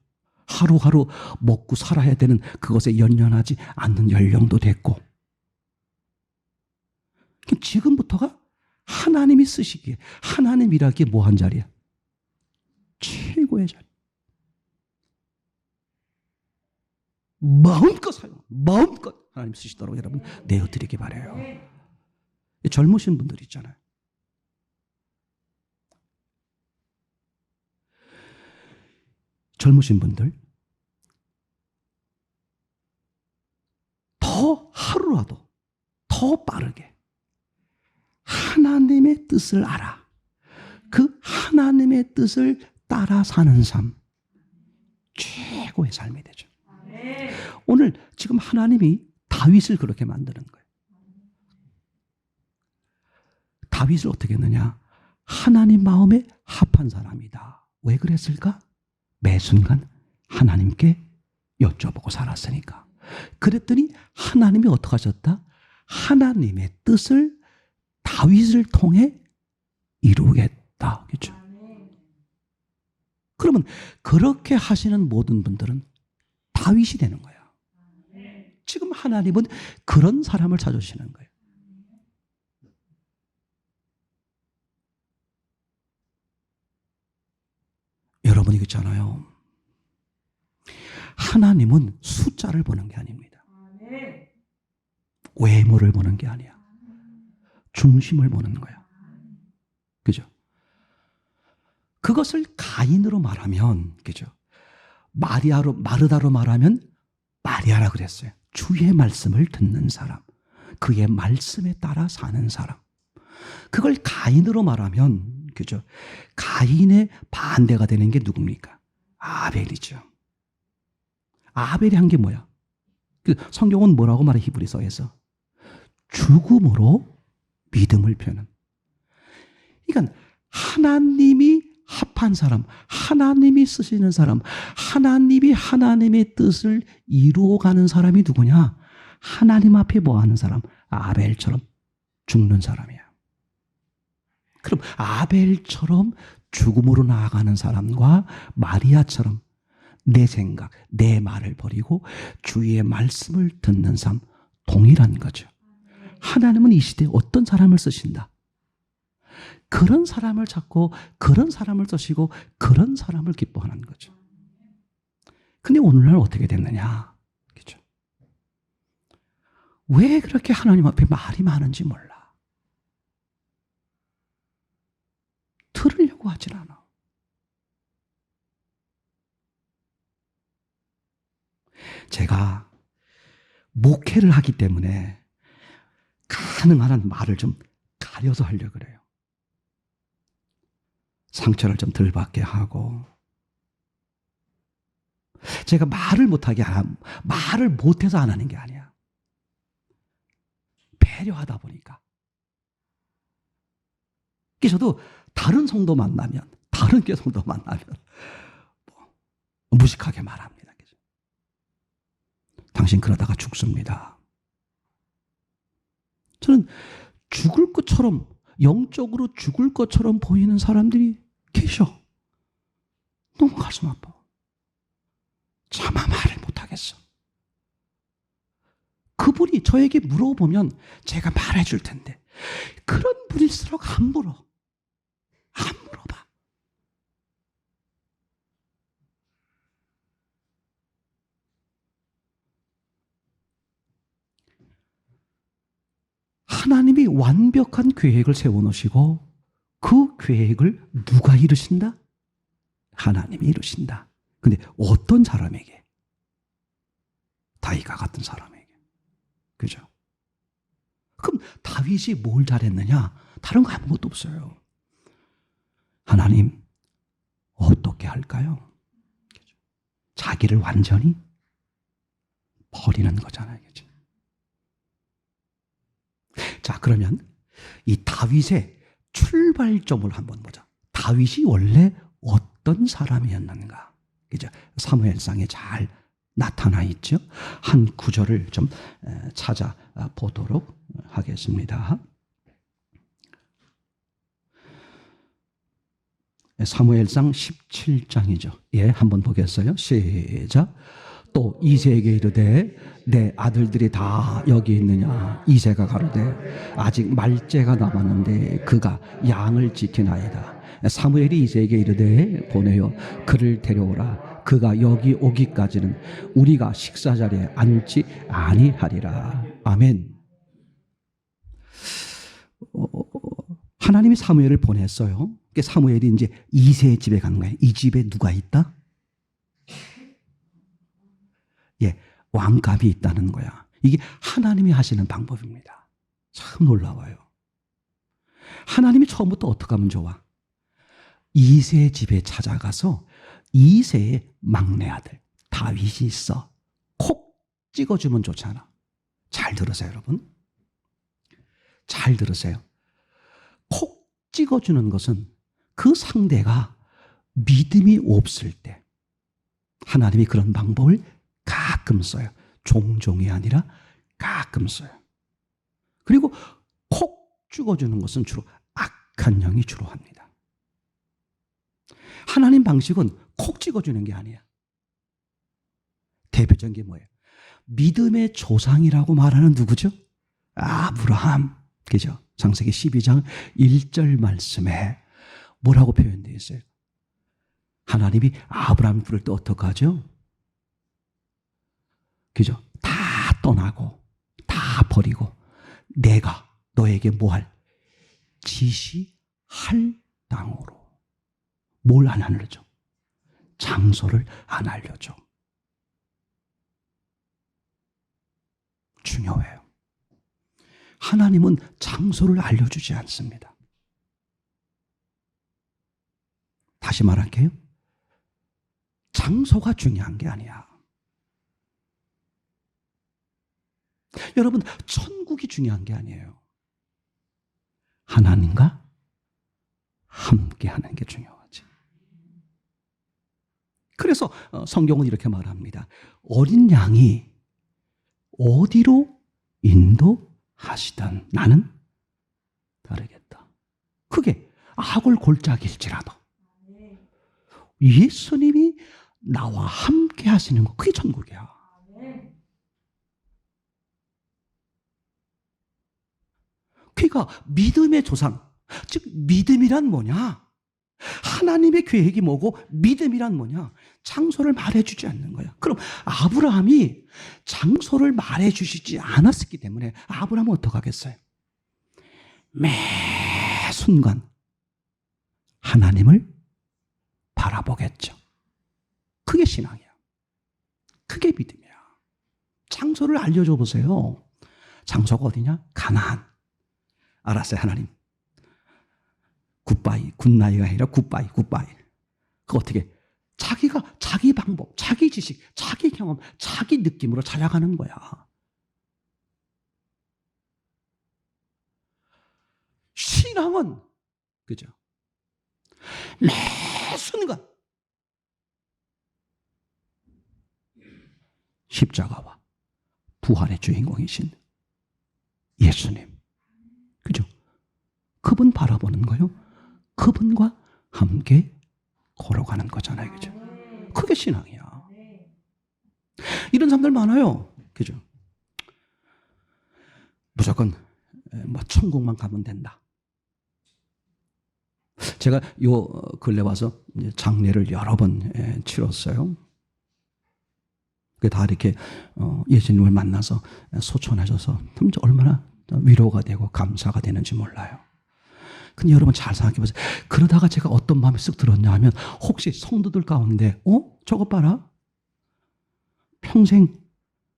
S1: 하루하루 먹고 살아야 되는 그것에 연연하지 않는 연령도 됐고, 지금부터가 하나님이 쓰시기에, 하나님 일하기에 뭐한 자리야? 최고의 자리. 마음껏 사용, 마음껏 하나님 쓰시도록 여러분 내어드리기 바라요. 젊으신 분들 있잖아요. 젊으신 분들 더 하루라도 더 빠르게 하나님의 뜻을 알아. 그 하나님의 뜻을 따라 사는 삶, 최고의 삶이 되죠. 오늘 지금 하나님이 다윗을 그렇게 만드는 거예요. 다윗을 어떻게 했느냐? 하나님 마음에 합한 사람이다. 왜 그랬을까? 매 순간 하나님께 여쭤보고 살았으니까. 그랬더니 하나님이 어떻게 하셨다? 하나님의 뜻을 다윗을 통해 이루겠다. 그렇죠? 그러면 그렇게 하시는 모든 분들은 다윗이 되는 거예요. 지금 하나님은 그런 사람을 찾으시는 거예요. 여러분이 그렇잖아요. 하나님은 숫자를 보는 게 아닙니다. 외모를 보는 게 아니야. 중심을 보는 거야. 그죠? 그것을 가인으로 말하면, 그죠? 마르다로 말하면 마리아라 그랬어요. 주의 말씀을 듣는 사람, 그의 말씀에 따라 사는 사람. 그걸 가인으로 말하면, 그죠? 가인의 반대가 되는 게 누굽니까? 아벨이죠. 아벨이 한 게 뭐야? 성경은 뭐라고 말해? 히브리서에서 죽음으로 믿음을 표현한. 그러니까 하나님이 합한 사람, 하나님이 쓰시는 사람, 하나님이 하나님의 뜻을 이루어가는 사람이 누구냐? 하나님 앞에 뭐하는 사람? 아벨처럼 죽는 사람이야. 그럼 아벨처럼 죽음으로 나아가는 사람과 마리아처럼 내 생각, 내 말을 버리고 주의 말씀을 듣는 삶, 동일한 거죠. 하나님은 이 시대에 어떤 사람을 쓰신다? 그런 사람을 찾고 그런 사람을 쓰시고 그런 사람을 기뻐하는 거죠. 근데 오늘날 어떻게 됐느냐? 그렇죠? 왜 그렇게 하나님 앞에 말이 많은지 몰라. 들으려고 하질 않아. 제가 목회를 하기 때문에 가능한 한 말을 좀 가려서 하려고 그래요. 상처를 좀 덜 받게 하고. 제가 말을 못해서 안 하는 게 아니야. 배려하다 보니까. 저도 다른 성도 만나면, 다른 교회 성도 만나면 무식하게 말합니다. 당신 그러다가 죽습니다. 저는 죽을 것처럼, 영적으로 죽을 것처럼 보이는 사람들이 계셔. 너무 가슴 아파. 차마 말을 못하겠어. 그분이 저에게 물어보면 제가 말해줄 텐데, 그런 분일수록 안 물어. 안 물어봐. 하나님이 완벽한 계획을 세워놓으시고 그 계획을 누가 이루신다? 하나님이 이루신다. 근데 어떤 사람에게? 다윗과 같은 사람에게. 그죠? 그럼 다윗이 뭘 잘했느냐? 다른 거 아무것도 없어요. 하나님, 어떻게 할까요? 자기를 완전히 버리는 거잖아요. 그죠? 자, 그러면 이 다윗의 출발점을 한번 보자. 다윗이 원래 어떤 사람이었는가? 그죠? 사무엘상에 잘 나타나 있죠. 한 구절을 좀 찾아보도록 하겠습니다. 사무엘상 17장이죠. 예, 한번 보겠어요. 시작. 또 이새에게 이르되 내 아들들이 다 여기 있느냐? 이새가 가로되 아직 말째가 남았는데 그가 양을 지키나이다. 사무엘이 이새에게 이르되 보내어 그를 데려오라. 그가 여기 오기까지는 우리가 식사 자리에 앉지 아니하리라. 아멘. 하나님이 사무엘을 보냈어요. 사무엘이 이제 이새의 집에 간 거예요. 이 집에 누가 있다? 예, 왕감이 있다는 거야. 이게 하나님이 하시는 방법입니다. 참 놀라워요. 하나님이 처음부터 어떻게 하면 좋아? 이새의 집에 찾아가서 이새의 막내 아들 다윗이 있어. 콕 찍어주면 좋잖아. 잘 들으세요, 여러분. 잘 들으세요. 콕 찍어주는 것은 그 상대가 믿음이 없을 때, 하나님이 그런 방법을 가끔 써요. 종종이 아니라 가끔 써요. 그리고 콕 찍어주는 것은 주로 악한 영이 주로 합니다. 하나님 방식은 콕 찍어주는 게 아니야. 대표적인 게 뭐예요? 믿음의 조상이라고 말하는 누구죠? 아브라함. 그죠? 창세기 12장 1절 말씀에 뭐라고 표현되어 있어요? 하나님이 아브라함을 부를 때 어떡하죠? 그죠? 다 떠나고 다 버리고 내가 너에게 뭐할? 지시할 땅으로. 뭘 안 알려줘? 장소를 안 알려줘. 중요해요. 하나님은 장소를 알려주지 않습니다. 다시 말할게요. 장소가 중요한 게 아니야. 여러분, 천국이 중요한 게 아니에요. 하나님과 함께 하는 게 중요하지. 그래서 성경은 이렇게 말합니다. 어린 양이 어디로 인도하시던 나는 따르겠다. 그게 악을 골짜기일지라도 예수님이 나와 함께 하시는 거, 그게 천국이야. 그러니까 믿음의 조상, 즉 믿음이란 뭐냐? 하나님의 계획이 뭐고 믿음이란 뭐냐? 장소를 말해주지 않는 거야. 그럼 아브라함이 장소를 말해주시지 않았기 때문에 아브라함은 어떡하겠어요? 매 순간 하나님을 바라보겠죠. 그게 신앙이야. 그게 믿음이야. 장소를 알려줘 보세요. 장소가 어디냐? 가나안. 알았어요, 하나님. 굿바이, 굿나이가 아니라 굿바이. 그 어떻게? 자기가 자기 방법, 자기 지식, 자기 경험, 자기 느낌으로 찾아가는 거야. 신앙은 그죠? 매 순간 십자가와 부활의 주인공이신 예수님, 그죠? 그분 바라보는 거요. 그분과 함께 걸어가는 거잖아요, 그죠? 그게 신앙이야. 이런 사람들 많아요, 그죠? 무조건 뭐 천국만 가면 된다. 제가 요 근래 와서 장례를 여러 번 치렀어요. 그게 다 이렇게 예수님을 만나서 소천하셔서 얼마나 위로가 되고 감사가 되는지 몰라요. 근데 여러분 잘 생각해 보세요. 그러다가 제가 어떤 마음이 쓱 들었냐 하면, 혹시 성도들 가운데 저것 봐라, 평생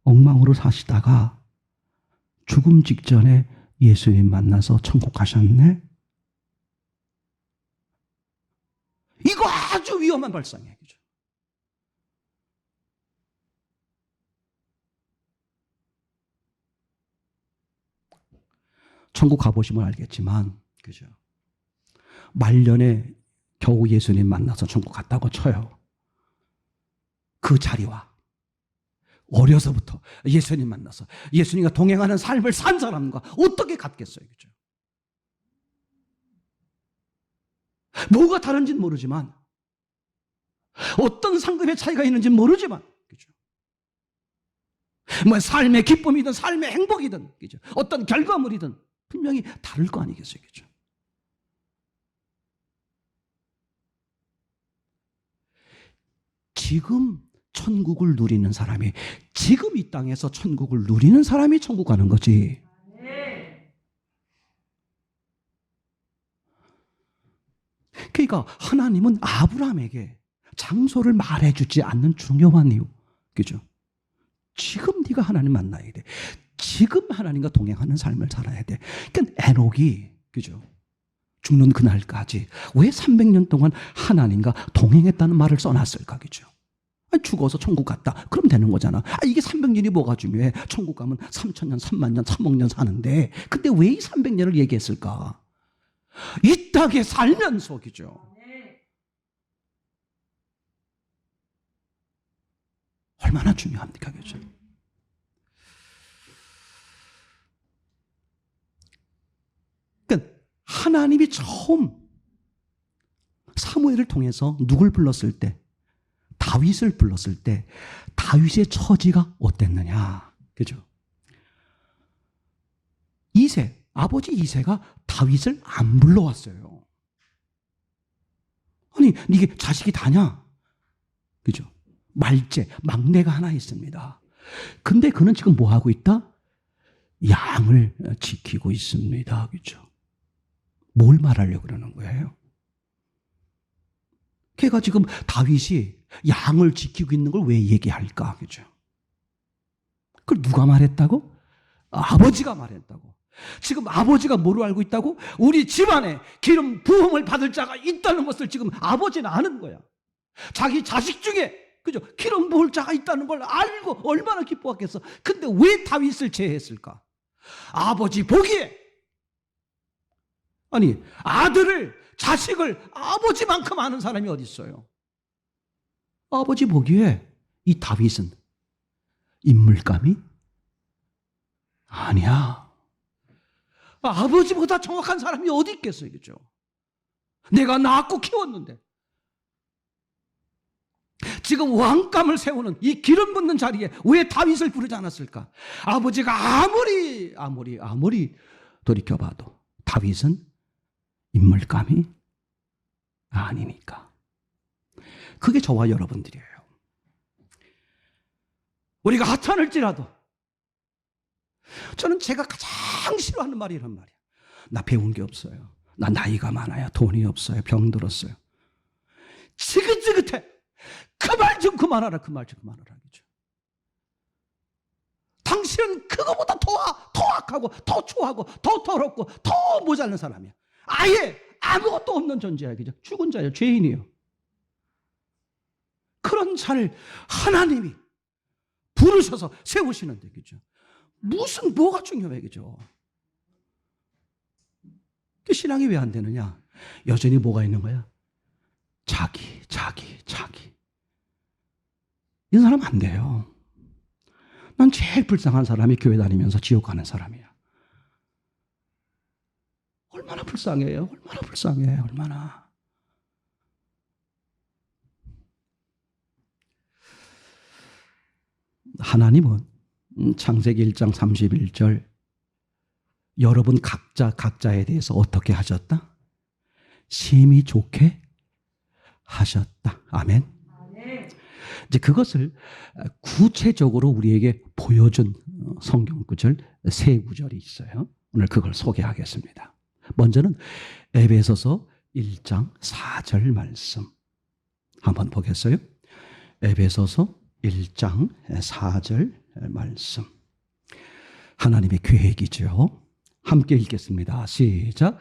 S1: 엉망으로 사시다가 죽음 직전에 예수님 만나서 천국 가셨네? 이거 아주 위험한 발상이에요. 그죠? 천국 가보시면 알겠지만, 그죠? 말년에 겨우 예수님 만나서 천국 갔다고 쳐요. 그 자리와 어려서부터 예수님 만나서 예수님과 동행하는 삶을 산 사람과 어떻게 같겠어요? 그죠? 뭐가 다른지는 모르지만, 어떤 상급의 차이가 있는지는 모르지만, 그죠? 뭐 삶의 기쁨이든 삶의 행복이든, 그죠? 어떤 결과물이든 분명히 다를 거 아니겠어요? 그죠? 지금 천국을 누리는 사람이, 지금 이 땅에서 천국을 누리는 사람이 천국 가는 거지. 그러니까 하나님은 아브라함에게 장소를 말해주지 않는 중요한 이유, 그죠? 지금 네가 하나님 만나야 돼. 지금 하나님과 동행하는 삶을 살아야 돼. 그러니까 에녹이, 그죠? 죽는 그날까지 왜 300년 동안 하나님과 동행했다는 말을 써놨을까, 그죠? 죽어서 천국 갔다, 그럼 되는 거잖아. 이게 300년이 뭐가 중요해? 천국 가면 3,000년, 3만 년, 3억 년 사는데, 근데 왜 이 300년을 얘기했을까? 이 땅에 살면서, 그죠? 얼마나 중요합니까? 그죠? 그러니까 하나님이 처음 사무엘을 통해서 누굴 불렀을 때, 다윗을 불렀을 때 다윗의 처지가 어땠느냐? 그죠? 이세, 아버지 이세가 다윗을 안 불러왔어요. 아니, 이게 자식이 다냐? 그죠? 말제, 막내가 하나 있습니다. 근데 그는 지금 뭐 하고 있다? 양을 지키고 있습니다. 그죠? 뭘 말하려고 그러는 거예요? 걔가 지금 다윗이 양을 지키고 있는 걸 왜 얘기할까? 그죠? 그걸 누가 말했다고? 아버지가 말했다고. 지금 아버지가 뭐로 알고 있다고? 우리 집안에 기름 부음을 받을 자가 있다는 것을 지금 아버지는 아는 거야. 자기 자식 중에, 그죠? 기름 부을 자가 있다는 걸 알고 얼마나 기뻐했겠어. 근데 왜 다윗을 제했을까? 아버지 보기에, 아니, 아들을, 자식을 아버지만큼 아는 사람이 어디 있어요? 아버지 보기에 이 다윗은 인물감이 아니야. 아버지보다 정확한 사람이 어디 있겠어요? 그죠? 내가 낳았고 키웠는데 지금 왕감을 세우는 이 기름 붓는 자리에 왜 다윗을 부르지 않았을까? 아버지가 아무리 돌이켜봐도 다윗은 인물감이 아니니까. 그게 저와 여러분들이에요. 우리가 하찮을지라도, 저는 제가 가장 싫어하는 말이 이런 말이에요. 나 배운 게 없어요. 나 나이가 많아요. 돈이 없어요. 병들었어요. 지긋지긋해. 그 말 좀 그만하라. 그 말 좀 그만하라. 그죠? 당신은 그거보다 더 악하고 더 초하고 더 더럽고 더 모자란 사람이야. 아예 아무것도 없는 존재야. 그죠? 죽은 자예요. 죄인이에요. 그런 자를 하나님이 부르셔서 세우시는데, 그죠? 뭐가 중요해, 그죠? 그 신앙이 왜 안 되느냐? 여전히 뭐가 있는 거야? 자기. 이 사람 안 돼요. 난 제일 불쌍한 사람이 교회 다니면서 지옥 가는 사람이야. 얼마나 불쌍해요? 얼마나 불쌍해? 얼마나. 하나님은 창세기 1장 31절 여러분 각자에 대해서 어떻게 하셨다? 심히 좋게 하셨다. 아멘. 이제 그것을 구체적으로 우리에게 보여준 성경 구절 세 구절이 있어요. 오늘 그걸 소개하겠습니다. 먼저는 에베소서 1장 4절 말씀 한번 보겠어요? 에베소서 1장 4절 말씀. 하나님의 계획이죠. 함께 읽겠습니다. 시작.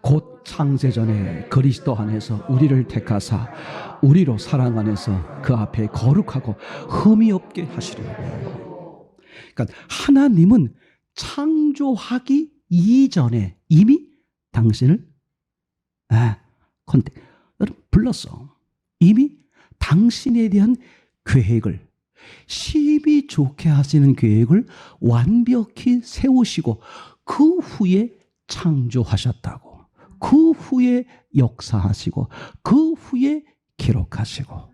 S1: 곧 창세전에 그리스도 안에서 우리를 택하사 우리로 사랑 안에서 그 앞에 거룩하고 흠이 없게 하시려고. 그러니까 하나님은 창조하기 이전에 이미 당신을 불렀어. 이미 당신에 대한 계획을, 심히 좋게 하시는 계획을 완벽히 세우시고 그 후에 창조하셨다고. 그 후에 역사하시고 그 후에 기록하시고.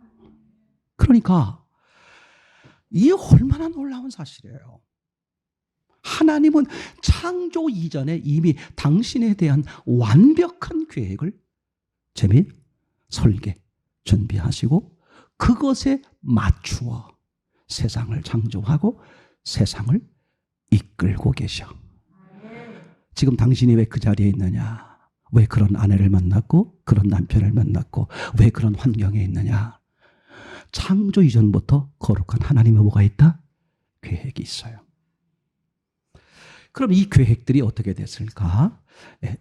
S1: 그러니까 이 얼마나 놀라운 사실이에요. 하나님은 창조 이전에 이미 당신에 대한 완벽한 계획을 설계, 준비하시고 그것에 맞추어 세상을 창조하고 세상을 이끌고 계셔. 지금 당신이 왜 그 자리에 있느냐? 왜 그런 아내를 만났고 그런 남편을 만났고 왜 그런 환경에 있느냐? 창조 이전부터 거룩한 하나님의 뭐가 있다? 계획이 있어요. 그럼 이 계획들이 어떻게 됐을까?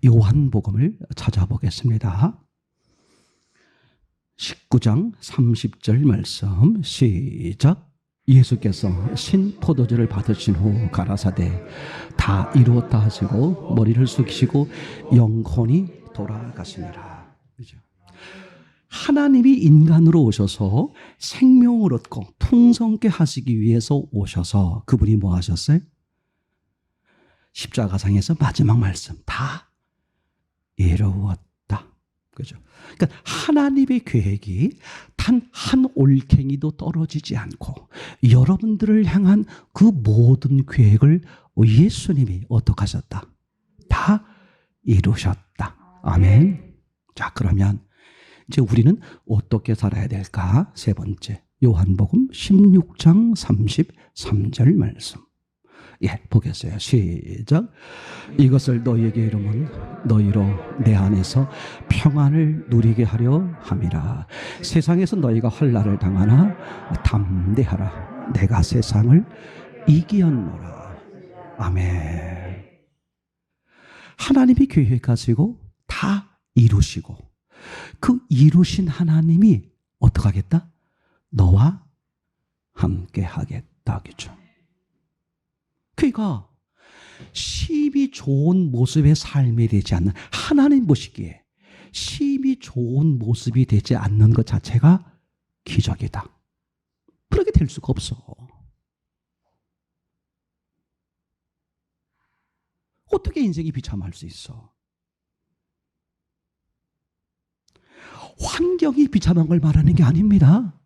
S1: 요한복음을 찾아보겠습니다. 19장 30절 말씀 시작. 예수께서 신포도주를 받으신 후 가라사대 다 이루었다 하시고 머리를 숙이시고 영혼이 돌아가시니라. 그죠? 하나님이 인간으로 오셔서 생명을 얻고 풍성케 하시기 위해서 오셔서 그분이 뭐 하셨어요? 십자가상에서 마지막 말씀 다 이루었다. 그죠? 그러니까 하나님의 계획이 단 한 올챙이도 떨어지지 않고 여러분들을 향한 그 모든 계획을 예수님이 어떻게 하셨다? 다 이루셨다. 아멘. 자, 그러면 이제 우리는 어떻게 살아야 될까? 세 번째, 요한복음 16장 33절 말씀. 예, 보겠어요. 시작. 이것을 너희에게 이르면 너희로 내 안에서 평안을 누리게 하려 함이라. 세상에서 너희가 환난을 당하나 담대하라. 내가 세상을 이기었노라. 아멘. 하나님이 계획하시고 다 이루시고 그 이루신 하나님이 어떻게 하겠다? 너와 함께 하겠다. 그죠? 그러니까 심히 좋은 모습의 삶이 되지 않는, 하나님 보시기에 심히 좋은 모습이 되지 않는 것 자체가 기적이다. 그렇게 될 수가 없어. 어떻게 인생이 비참할 수 있어? 환경이 비참한 걸 말하는 게 아닙니다.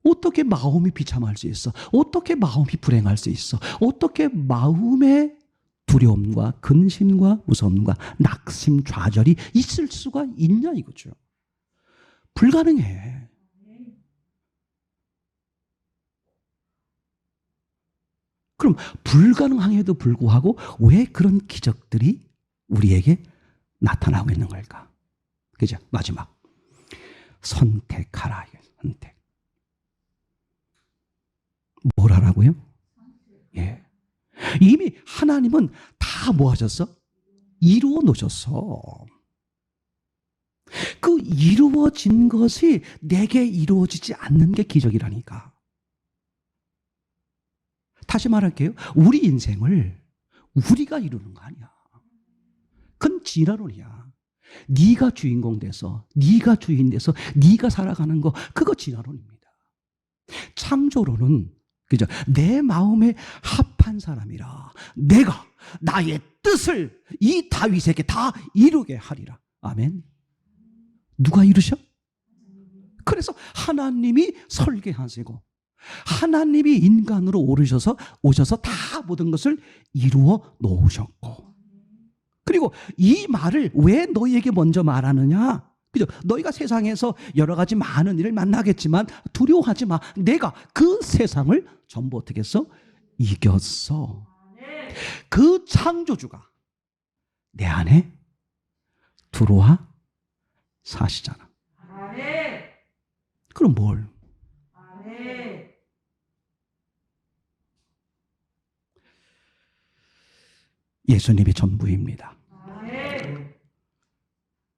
S1: 어떻게 마음이 비참할 수 있어? 어떻게 마음이 불행할 수 있어? 어떻게 마음의 두려움과 근심과 무서움과 낙심, 좌절이 있을 수가 있냐 이거죠. 불가능해. 그럼 불가능함에도 불구하고 왜 그런 기적들이 우리에게 나타나고 있는 걸까? 그죠? 마지막. 선택하라. 선택. 뭘 하라고요? 예. 이미 하나님은 다 뭐 하셨어? 이루어 놓으셨어. 그 이루어진 것이 내게 이루어지지 않는 게 기적이라니까. 다시 말할게요. 우리 인생을 우리가 이루는 거 아니야. 그건 진화론이야. 네가 주인공 돼서, 네가 주인 돼서, 네가 살아가는 거, 그거 진화론입니다. 창조론은 그죠? 내 마음에 합한 사람이라 내가 나의 뜻을 이 다윗에게 다 이루게 하리라. 아멘. 누가 이루셔? 그래서 하나님이 설계하시고 하나님이 인간으로 오셔서 다 모든 것을 이루어 놓으셨고, 그리고 이 말을 왜 너희에게 먼저 말하느냐? 그죠? 너희가 세상에서 여러 가지 많은 일을 만나겠지만 두려워하지 마. 내가 그 세상을 전부 어떻게 했어? 이겼어. 그 창조주가 내 안에 들어와 사시잖아. 그럼 뭘? 예수님이 전부입니다.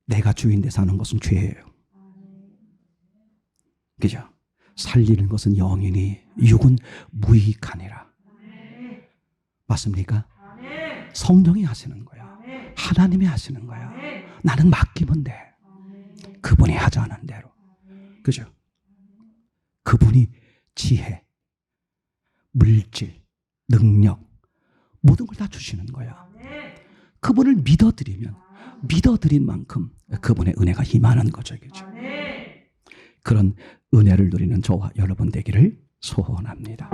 S1: 내가 주인데 사는 것은 죄예요. 그죠? 살리는 것은 영이니 육은 무익하니라. 맞습니까? 성령이 하시는 거야. 하나님이 하시는 거야. 나는 맡기면 돼. 그분이 하자는 대로. 그죠? 그분이 지혜, 물질, 능력 모든 걸 다 주시는 거야. 그분을 믿어드린 만큼 그분의 은혜가 임하는 거죠. 그죠? 그런 은혜를 누리는 저와 여러분 되기를 소원합니다.